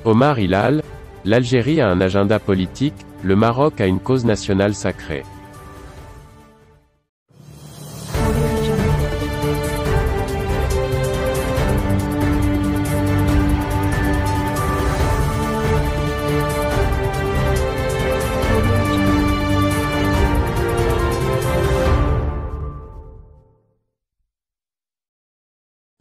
Omar Hilal, l'Algérie a un agenda politique, le Maroc a une cause nationale sacrée.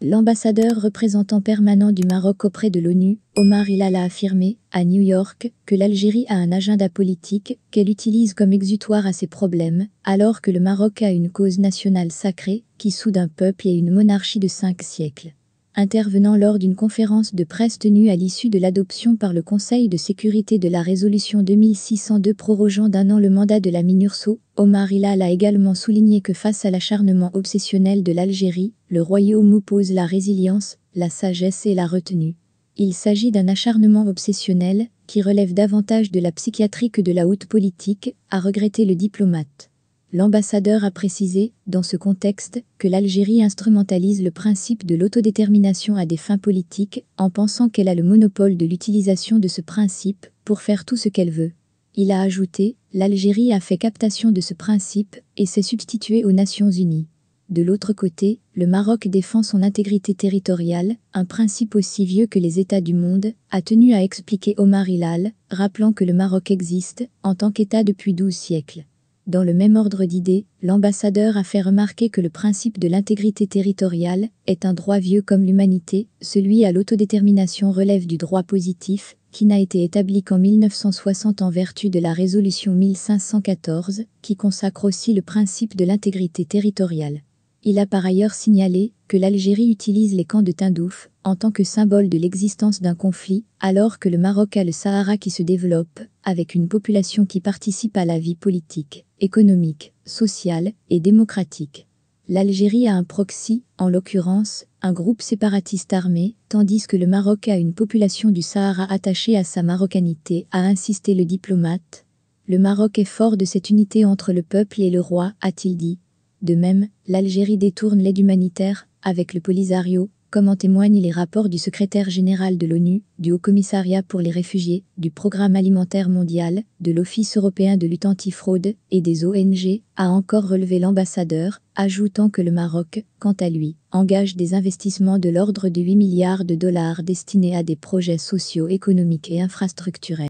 L'ambassadeur représentant permanent du Maroc auprès de l'ONU, Omar Hilal a affirmé, à New York, que l'Algérie a un agenda politique qu'elle utilise comme exutoire à ses problèmes, alors que le Maroc a une cause nationale sacrée qui soude un peuple et une monarchie de 5 siècles. Intervenant lors d'une conférence de presse tenue à l'issue de l'adoption par le Conseil de sécurité de la résolution 2602 prorogeant d'1 an le mandat de la MINURSO, Omar Hilal a également souligné que face à l'acharnement obsessionnel de l'Algérie, le royaume oppose la résilience, la sagesse et la retenue. Il s'agit d'un acharnement obsessionnel qui relève davantage de la psychiatrie que de la haute politique, a regretté le diplomate. L'ambassadeur a précisé, dans ce contexte, que l'Algérie instrumentalise le principe de l'autodétermination à des fins politiques, en pensant qu'elle a le monopole de l'utilisation de ce principe pour faire tout ce qu'elle veut. Il a ajouté, l'Algérie a fait captation de ce principe et s'est substituée aux Nations Unies. De l'autre côté, le Maroc défend son intégrité territoriale, un principe aussi vieux que les États du monde, a tenu à expliquer Omar Hilal, rappelant que le Maroc existe, en tant qu'État depuis 12 siècles. Dans le même ordre d'idées, l'ambassadeur a fait remarquer que le principe de l'intégrité territoriale est un droit vieux comme l'humanité, celui à l'autodétermination relève du droit positif, qui n'a été établi qu'en 1960 en vertu de la résolution 1514, qui consacre aussi le principe de l'intégrité territoriale. Il a par ailleurs signalé que l'Algérie utilise les camps de Tindouf en tant que symbole de l'existence d'un conflit, alors que le Maroc a le Sahara qui se développe, avec une population qui participe à la vie politique, économique, sociale et démocratique. L'Algérie a un proxy, en l'occurrence, un groupe séparatiste armé, tandis que le Maroc a une population du Sahara attachée à sa marocanité, a insisté le diplomate. Le Maroc est fort de cette unité entre le peuple et le roi, a-t-il dit. De même, l'Algérie détourne l'aide humanitaire, avec le Polisario, comme en témoignent les rapports du secrétaire général de l'ONU, du Haut-Commissariat pour les réfugiés, du Programme alimentaire mondial, de l'Office européen de lutte antifraude et des ONG, a encore relevé l'ambassadeur, ajoutant que le Maroc, quant à lui, engage des investissements de l'ordre de 8 milliards de dollars destinés à des projets socio-économiques et infrastructurels.